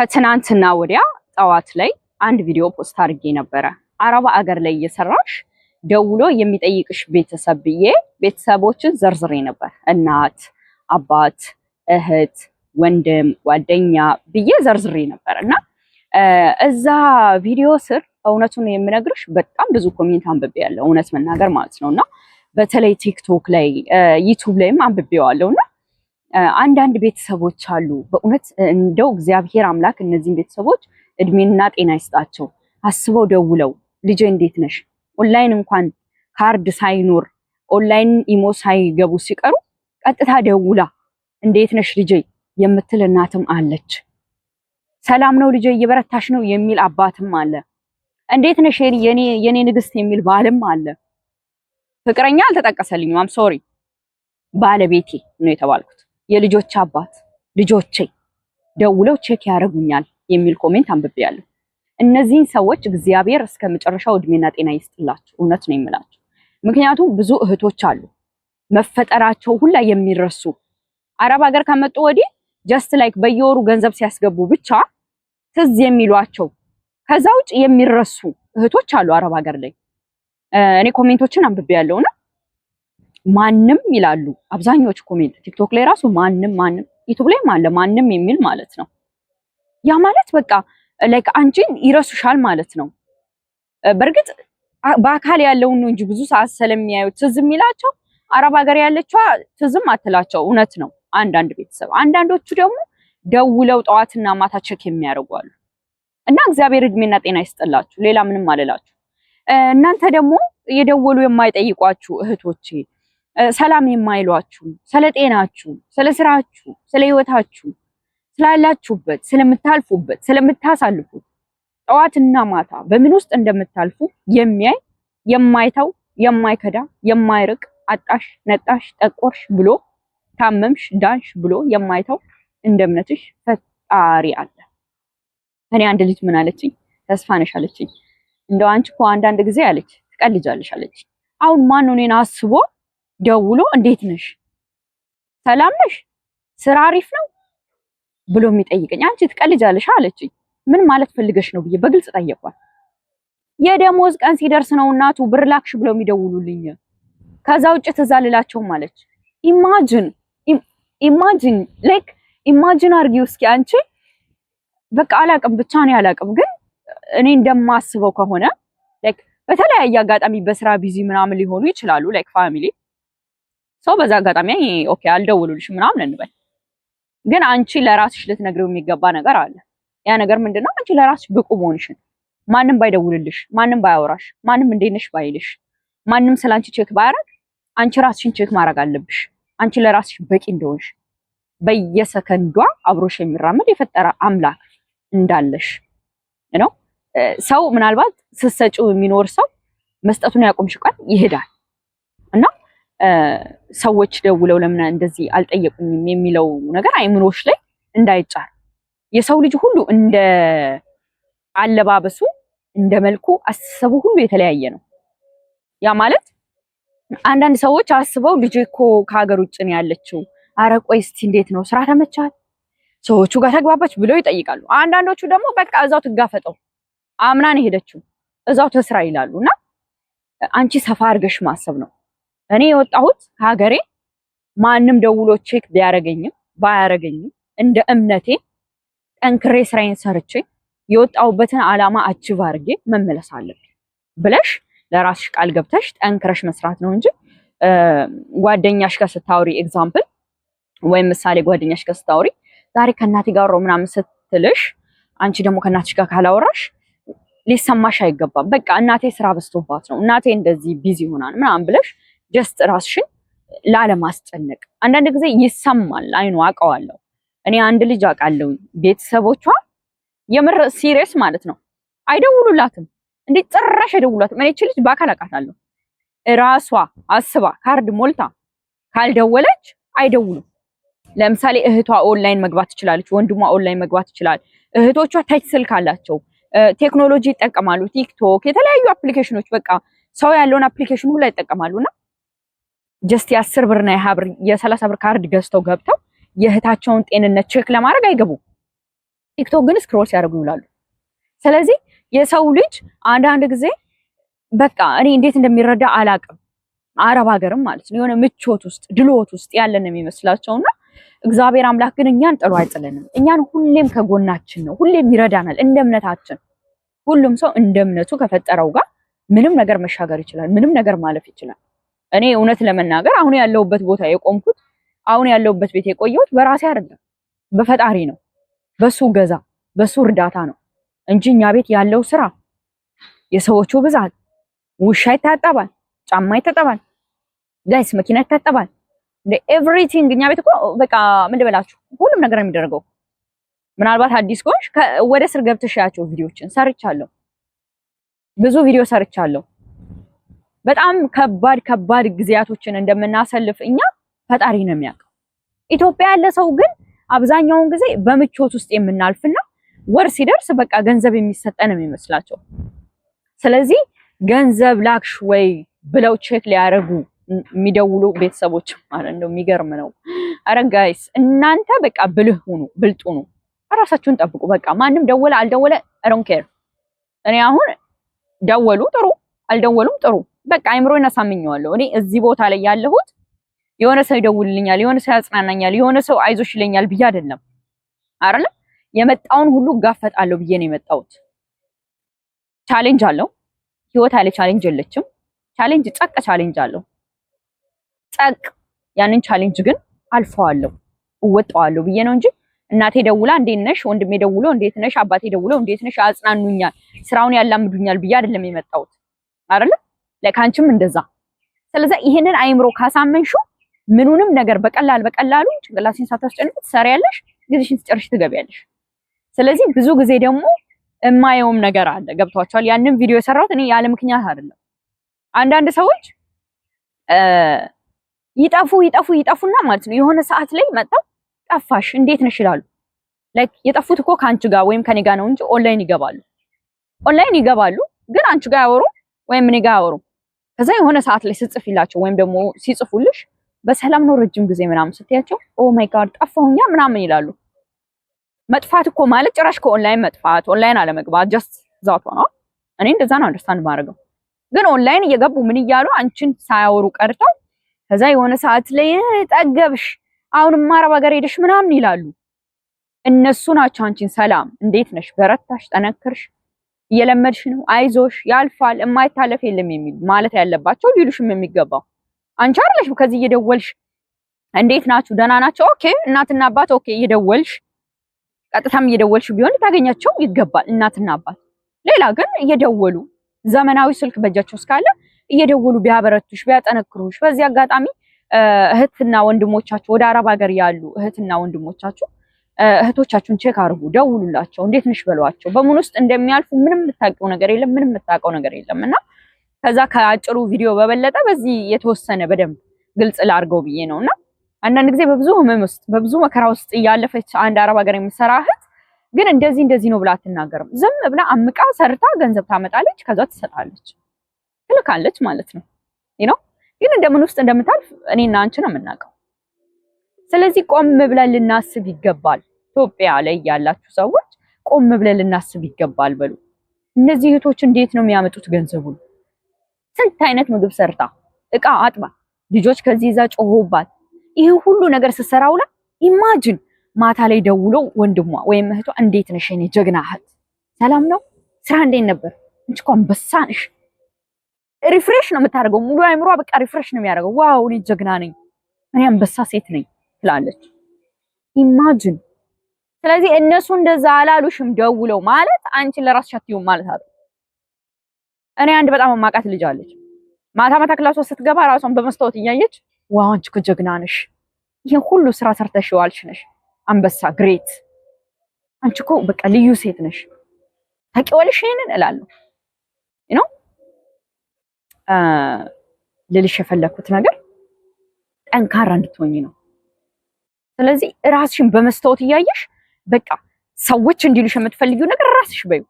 ከትናንትና ወዲያ ጠዋት ላይ አንድ ቪዲዮ ፖስት አድርጌ ነበረ። አረብ አገር ላይ እየሰራሽ ደውሎ የሚጠይቅሽ ቤተሰብ ብዬ ቤተሰቦችን ዘርዝሬ ነበር። እናት፣ አባት፣ እህት፣ ወንድም፣ ጓደኛ ብዬ ዘርዝሬ ነበር እና እዛ ቪዲዮ ስር እውነቱን የምነግርሽ በጣም ብዙ ኮሜንት አንብቤያለሁ፣ እውነት መናገር ማለት ነውና በተለይ ቲክቶክ ላይ ዩቲዩብ ላይም አንብቤዋለሁ እና አንዳንድ ቤተሰቦች አሉ በእውነት እንደው እግዚአብሔር አምላክ እነዚህን ቤተሰቦች እድሜና ጤና ይስጣቸው። አስበው ደውለው ልጄ እንዴት ነሽ፣ ኦንላይን እንኳን ካርድ ሳይኖር ኦንላይን ኢሞ ሳይገቡ ሲቀሩ ቀጥታ ደውላ እንዴት ነሽ ልጄ የምትል እናትም አለች። ሰላም ነው ልጄ እየበረታሽ ነው የሚል አባትም አለ። እንዴት ነሽ የኔ ንግስት የሚል ባልም አለ። ፍቅረኛ አልተጠቀሰልኝም፣ አም ሶሪ ባለቤቴ ነው የተባልኩት። የልጆች አባት ልጆቼ ደውለው ቼክ ያደርጉኛል የሚል ኮሜንት አንብቤያለሁ። እነዚህን ሰዎች እግዚአብሔር እስከ መጨረሻው እድሜና ጤና ይስጥላቸው። እውነት ነው የምላቸው። ምክንያቱም ብዙ እህቶች አሉ መፈጠራቸው ሁላ የሚረሱ አረብ ሀገር ከመጡ ወዲህ ጀስት ላይክ በየወሩ ገንዘብ ሲያስገቡ ብቻ ትዝ የሚሏቸው ከዛ ውጭ የሚረሱ እህቶች አሉ አረብ ሀገር ላይ። እኔ ኮሜንቶችን አንብቤያለሁና ማንም ይላሉ አብዛኞቹ ኮሜንት ቲክቶክ ላይ ራሱ ማንም ዩቲዩብ ላይ ማንም የሚል ማለት ነው። ያ ማለት በቃ ላይክ አንቺን ይረሱሻል ማለት ነው። በእርግጥ በአካል ያለውን ነው እንጂ ብዙ ሰዓት ስለሚያዩት ትዝ የሚላቸው አረብ ሀገር ያለችዋ ትዝም አትላቸው። እውነት ነው። አንዳንድ ቤተሰብ አንዳንዶቹ ደግሞ ደውለው ጠዋትና ማታ ቼክ የሚያደርጉ አሉ እና እግዚአብሔር እድሜና ጤና ይስጥላችሁ። ሌላ ምንም አልላችሁ። እናንተ ደግሞ የደወሉ የማይጠይቋችሁ እህቶቼ ሰላም የማይሏችሁ ስለ ጤናችሁ፣ ስለ ስራችሁ፣ ስለ ህይወታችሁ፣ ስላላችሁበት፣ ስለምታልፉበት፣ ስለምታሳልፉት ጠዋትና ማታ በምን ውስጥ እንደምታልፉ የሚያይ የማይተው የማይከዳ የማይርቅ አጣሽ፣ ነጣሽ፣ ጠቆርሽ ብሎ ታመምሽ፣ ዳንሽ ብሎ የማይተው እንደ እምነትሽ ፈጣሪ አለ። እኔ አንድ ልጅ ምን አለችኝ? ተስፋ ነሽ አለችኝ። እንደው አንቺ እኮ አንዳንድ ጊዜ አለች ትቀልጃለሽ አለች። አሁን ማን ነው እኔን አስቦ ደውሎ እንዴት ነሽ፣ ሰላም ነሽ፣ ስራ አሪፍ ነው ብሎ የሚጠይቀኝ? አንቺ ትቀልጃለሽ አለችኝ። ምን ማለት ፈልገሽ ነው ብዬ በግልጽ ጠየኳት። የደሞዝ ቀን ሲደርስ ነው እናቱ ብር ላክሽ ብለው የሚደውሉልኝ፣ ከዛ ውጭ ትዝ አልላቸውም አለች። ኢማጂን ላይክ ኢማጂን አርጊው እስኪ አንቺ። በቃ አላቅም ብቻ ነው ያላቅም፣ ግን እኔ እንደማስበው ከሆነ ላይክ በተለያየ አጋጣሚ በስራ ቢዚ ምናምን ሊሆኑ ይችላሉ ላይክ ፋሚሊ ሰው በዛ አጋጣሚ ኦኬ አልደውሉልሽ ምናምን እንበል። ግን አንቺ ለራስሽ ልትነግሪው የሚገባ ነገር አለ። ያ ነገር ምንድነው? አንቺ ለራስሽ ብቁ መሆንሽን። ማንም ባይደውልልሽ፣ ማንም ባያወራሽ፣ ማንም እንዴት ነሽ ባይልሽ፣ ማንም ስላንቺ ቼክ ባያረግ አንቺ ራስሽን ቼክ ማድረግ አለብሽ። አንቺ ለራስሽ በቂ እንደሆንሽ በየሰከንዷ አብሮሽ የሚራመድ የፈጠረ አምላክ እንዳለሽ ነው። ሰው ምናልባት ስትሰጪው የሚኖር ሰው መስጠቱን ያቆምሽ ቀን ይሄዳል እና ሰዎች ደውለው ለምን እንደዚህ አልጠየቁኝም የሚለው ነገር አይምሮሽ ላይ እንዳይጫር። የሰው ልጅ ሁሉ እንደ አለባበሱ እንደ መልኩ አስተሳሰቡ ሁሉ የተለያየ ነው። ያ ማለት አንዳንድ ሰዎች አስበው ልጅ እኮ ከሀገር ውጭ ነው ያለችው፣ አረ ቆይ እስቲ እንዴት ነው ስራ ተመቻት፣ ሰዎቹ ጋር ተግባባች ብለው ይጠይቃሉ። አንዳንዶቹ ደግሞ በቃ እዛው ትጋፈጠው አምናን ሄደችው እዛው ተስራ ይላሉና አንቺ ሰፋ አድርገሽ ማሰብ ነው። እኔ የወጣሁት ከሀገሬ ማንም ደውሎ ቼክ ቢያረገኝም ባያረገኝም እንደ እምነቴ ጠንክሬ ስራዬን ሰርቼ የወጣሁበትን አላማ አቺቭ አድርጌ መመለስ አለብኝ ብለሽ ለራስሽ ቃል ገብተሽ ጠንክረሽ መስራት ነው እንጂ ጓደኛሽ ጋር ስታወሪ ኤግዛምፕል ወይም ምሳሌ ጓደኛሽ ጋር ስታወሪ ዛሬ ከእናቴ ጋር ነው ምናምን ስትልሽ አንቺ ደግሞ ከእናትሽ ጋር ካላወራሽ ሊሰማሽ አይገባም። በቃ እናቴ ስራ በዝቶባት ነው፣ እናቴ እንደዚህ ቢዚ ሆናል ምናምን ብለሽ ጀስት ራስሽን ላለማስጨነቅ። አንዳንድ ጊዜ ይሰማል፣ አይኑ አውቀዋለሁ። እኔ አንድ ልጅ አውቃለሁ ቤተሰቦቿ የምር ሲሪየስ ማለት ነው አይደውሉላትም። እንዴት ጭራሽ አይደውሉላትም። እኔ እቺ ልጅ በአካል አውቃታለሁ። ራሷ አስባ ካርድ ሞልታ ካልደወለች አይደውሉም። ለምሳሌ እህቷ ኦንላይን መግባት ትችላለች፣ ወንድሟ ኦንላይን መግባት ይችላል። እህቶቿ ታች ስልክ አላቸው፣ ቴክኖሎጂ ይጠቀማሉ፣ ቲክቶክ፣ የተለያዩ አፕሊኬሽኖች በቃ ሰው ያለውን አፕሊኬሽን ሁሉ ይጠቀማሉና ጀስት የ10 ብርና የ20 ብር የ30 ብር ካርድ ገዝተው ገብተው የእህታቸውን ጤንነት ቼክ ለማድረግ አይገቡም። ቲክቶክ ግን ስክሮል ሲያደርጉ ይውላሉ። ስለዚህ የሰው ልጅ አንዳንድ ጊዜ በቃ እኔ እንዴት እንደሚረዳ አላቅም። አረብ ሀገርም ማለት ነው የሆነ ምቾት ውስጥ ድሎት ውስጥ ያለን የሚመስላቸውና እግዚአብሔር አምላክ ግን እኛን ጥሎ አይጥለንም። እኛን ሁሌም ከጎናችን ነው፣ ሁሌም ይረዳናል እንደ እምነታችን። ሁሉም ሰው እንደ እምነቱ ከፈጠረው ጋር ምንም ነገር መሻገር ይችላል፣ ምንም ነገር ማለፍ ይችላል። እኔ እውነት ለመናገር አሁን ያለሁበት ቦታ የቆምኩት አሁን ያለሁበት ቤት የቆየሁት በራሴ አይደለም፣ በፈጣሪ ነው፣ በሱ ገዛ በሱ እርዳታ ነው እንጂ እኛ ቤት ያለው ስራ፣ የሰዎቹ ብዛት፣ ውሻ ይታጠባል፣ ጫማ ይታጠባል፣ ጋይስ መኪና ይታጠባል፣ ኤቭሪቲንግ እኛ ቤት እኮ በቃ ምን ልበላችሁ ሁሉም ነገር ነው የሚደረገው። ምናልባት አዲስ ከሆንሽ ወደ ስር ገብተሽ ያቸው ቪዲዮችን ሰርቻለሁ፣ ብዙ ቪዲዮ ሰርቻለሁ። በጣም ከባድ ጊዜያቶችን እንደምናሳልፍ እኛ ፈጣሪ ነው የሚያውቀው። ኢትዮጵያ ያለ ሰው ግን አብዛኛውን ጊዜ በምቾት ውስጥ የምናልፍና ወር ሲደርስ በቃ ገንዘብ የሚሰጠን የሚመስላቸው። ስለዚህ ገንዘብ ላክሽ ወይ ብለው ቼክ ሊያደርጉ የሚደውሉ ቤተሰቦች ማለት ነው። የሚገርም ነው። አረ ጋይስ እናንተ በቃ ብልህ ሁኑ፣ ብልጡ ሁኑ፣ ራሳችሁን ጠብቁ። በቃ ማንም ደወለ አልደወለ አይ ዶንት ኬር። እኔ አሁን ደወሉ ጥሩ አልደወሉም ጥሩ፣ በቃ አይምሮዬን አሳምኘዋለሁ። እኔ እዚህ ቦታ ላይ ያለሁት የሆነ ሰው ይደውልልኛል፣ የሆነ ሰው ያጽናናኛል፣ የሆነ ሰው አይዞሽ ይለኛል ብዬ አይደለም አይደል? የመጣውን ሁሉ ጋፈጣለሁ ብዬ ነው የመጣሁት። ቻሌንጅ አለው ህይወት ያለ ቻሌንጅ የለችም። ቻሌንጅ ጸቅ ቻሌንጅ አለው ጸቅ። ያንን ቻሌንጅ ግን አልፈዋለሁ እወጣዋለሁ ብዬ ነው እንጂ እናቴ ደውላ እንዴት ነሽ፣ ወንድሜ ደውሎ እንዴት ነሽ፣ አባቴ ደውሎ እንዴት ነሽ አጽናኑኛል፣ ስራውን ያላምዱኛል ብዬ አይደለም የመጣሁት አይደል? ለካንቺም እንደዛ። ስለዚህ ይሄንን አይምሮ ካሳመንሽው ምኑንም ነገር በቀላሉ ጭንቅላትሽን ሳታስጨንቅ ትሰሪያለሽ፣ ጊዜሽን ትጨርሽ ትገቢያለሽ። ስለዚህ ብዙ ጊዜ ደግሞ የማየውም ነገር አለ። ገብቷቸዋል። ያንን ቪዲዮ የሰራሁት እኔ ያለ ምክንያት አይደለም። አንዳንድ ሰዎች ይጠፉና ማለት ነው የሆነ ሰዓት ላይ መጣው ጠፋሽ እንዴት ነሽ ይላሉ። ላይክ የጠፉት እኮ ከአንቺ ጋር ወይም ከኔ ጋር ነው እንጂ ኦንላይን ይገባሉ ግን አንቺ ጋር ያወሩ ወይም እኔ ጋር ያወሩ። ከዛ የሆነ ሰዓት ላይ ስጽፍላቸው ወይም ደግሞ ሲጽፉልሽ በሰላም ነው ረጅም ጊዜ ምናምን ስትያቸው ኦ ማይ ጋድ ጠፋሁኛ ምናምን ይላሉ። መጥፋት እኮ ማለት ጭራሽ ከኦንላይን መጥፋት፣ ኦንላይን አለመግባት ጀስት ዛቷ ነው። እኔ እንደዛ ነው አንደርስታንድ ማድረገው። ግን ኦንላይን እየገቡ ምን እያሉ አንቺን ሳያወሩ ቀርተው ከዛ የሆነ ሰዓት ላይ ጠገብሽ አሁንማ አረብ ሀገር ሄደሽ ምናምን ይላሉ። እነሱ ናቸው አንቺን ሰላም እንዴት ነሽ፣ በረታሽ፣ ጠነክርሽ፣ እየለመድሽ ነው፣ አይዞሽ፣ ያልፋል፣ የማይታለፍ የለም የሚል ማለት ያለባቸው ሊሉሽም የሚገባው አንቺ አይደለሽም። ከዚህ እየደወልሽ እንዴት ናችሁ ደህና ናቸው ኦኬ፣ እናትና አባት ኦኬ፣ እየደወልሽ ቀጥታም እየደወልሽ ቢሆን ታገኛቸው ይገባል እናትና አባት። ሌላ ግን እየደወሉ ዘመናዊ ስልክ በእጃቸው እስካለ እየደወሉ ቢያበረቱሽ ቢያጠነክሩሽ። በዚህ አጋጣሚ እህትና ወንድሞቻችሁ ወደ አረብ ሀገር ያሉ እህትና ወንድሞቻችሁ እህቶቻችሁን ቼክ አድርጉ፣ ደውሉላቸው፣ እንዴት ነሽ በሏቸው። በምን ውስጥ እንደሚያልፉ ምንም የምታውቀው ነገር የለም፣ ምንም የምታውቀው ነገር የለም። እና ከዛ ከአጭሩ ቪዲዮ በበለጠ በዚህ የተወሰነ በደንብ ግልጽ ላድርገው ብዬ ነውና አንዳንድ ጊዜ በብዙ ህመም ውስጥ በብዙ መከራ ውስጥ እያለፈች አንድ አረብ ሀገር የምትሰራ እህት ግን እንደዚህ ነው ብላ አትናገርም። ዝም ብላ አምቃ ሰርታ ገንዘብ ታመጣለች፣ ከዛ ትሰጣለች፣ ትልካለች ማለት ነው ነው። ግን እንደምን ውስጥ እንደምታልፍ እኔና አንቺ ነው የምናውቀው። ስለዚህ ቆም ብለን ልናስብ ይገባል። ኢትዮጵያ ላይ ያላችሁ ሰዎች ቆም ብለን ልናስብ ይገባል በሉ። እነዚህ እህቶች እንዴት ነው የሚያመጡት ገንዘቡን? ስንት አይነት ምግብ ሰርታ እቃ አጥባ ልጆች ከዚህ ይዛ ጮሆባት ይሄ ሁሉ ነገር ስትሰራውላ ኢማጂን ማታ ላይ ደውሎ ወንድሟ ወይም እህቷ እንዴት ነሽ የኔ ጀግና እህት፣ ሰላም ነው፣ ስራ እንዴት ነበር፣ አንቺ እኮ አንበሳ ነሽ። ሪፍሬሽ ነው የምታደርገው፣ ሙሉ አይምሯ በቃ ሪፍሬሽ ነው የሚያደርገው። ዋው እኔ ጀግና ነኝ፣ እኔ አንበሳ ሴት ነኝ ትላለች። ኢማጂን። ስለዚህ እነሱ እንደዛ አላሉሽም ደውለው ማለት አንቺ ለራስሽ አትይውም ማለት አይደል። እኔ አንድ በጣም ማቃት ልጅ አለች። ማታ ክላሷ ስትገባ ራሷን በመስታወት እያየች ዋው አንቺ እኮ ጀግና ነሽ፣ ይሄን ሁሉ ስራ ሰርተሽ ዋልሽ ነሽ፣ አንበሳ ግሬት፣ አንቺ እኮ በቃ ልዩ ሴት ነሽ፣ ታውቂዋለሽ ይሄንን እላለሁ ነው ልልሽ የፈለኩት ነገር ጠንካራ እንድትሆኚ ነው። ስለዚህ ራስሽን በመስታወት እያየሽ በቃ ሰዎች እንዲሉሽ የምትፈልጊው ነገር ራስሽ በዩ።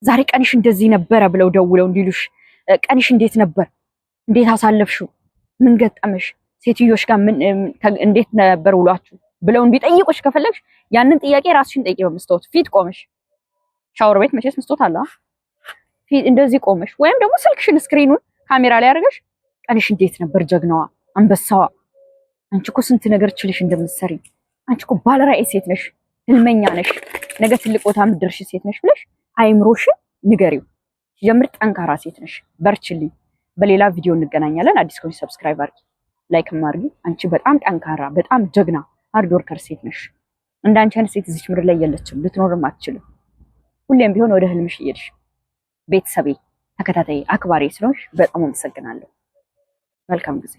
ዛሬ ቀንሽ እንደዚህ ነበረ ብለው ደውለው እንዲሉሽ ቀንሽ እንዴት ነበር፣ እንዴት አሳለፍሽው፣ ምን ገጠመሽ፣ ሴትዮሽ ጋር እንዴት ነበር ውሏችሁ ብለው እንዲጠይቁሽ ከፈለግሽ ያንን ጥያቄ ራስሽን ጠይቂ። በመስታወት ፊት ቆመሽ ሻወር ቤት መቼስ መስታወት አለ ፊት እንደዚህ ቆመሽ ወይም ደግሞ ስልክሽን ስክሪኑን ካሜራ ላይ አድርገሽ ቀንሽ እንዴት ነበር ጀግናዋ አንበሳዋ አንቺ እኮ ስንት ነገር ችልሽ እንደምትሰሪ አንቺ እኮ ባለራዕይ ሴት ነሽ ህልመኛ ነሽ ነገ ትልቅ ቦታ ምድርሽ ሴት ነሽ ብለሽ አይምሮሽን ንገሪው። ጀምር ጠንካራ ሴት ነሽ በርችልኝ። በሌላ ቪዲዮ እንገናኛለን። አዲስ ከሆነ ሰብስክራይብ አድርጊ፣ ላይክ አድርጊ። አንቺ በጣም ጠንካራ በጣም ጀግና ሃርድ ወርከር ሴት ነሽ። እንዳንቺ አይነት ሴት እዚች ምድር ላይ የለችም፣ ልትኖርም አትችልም። ሁሌም ቢሆን ወደ ህልምሽ እየሄድሽ ቤተሰቤ ተከታታይ አክባሪ ስለሆንሽ በጣም አመሰግናለሁ። መልካም ጊዜ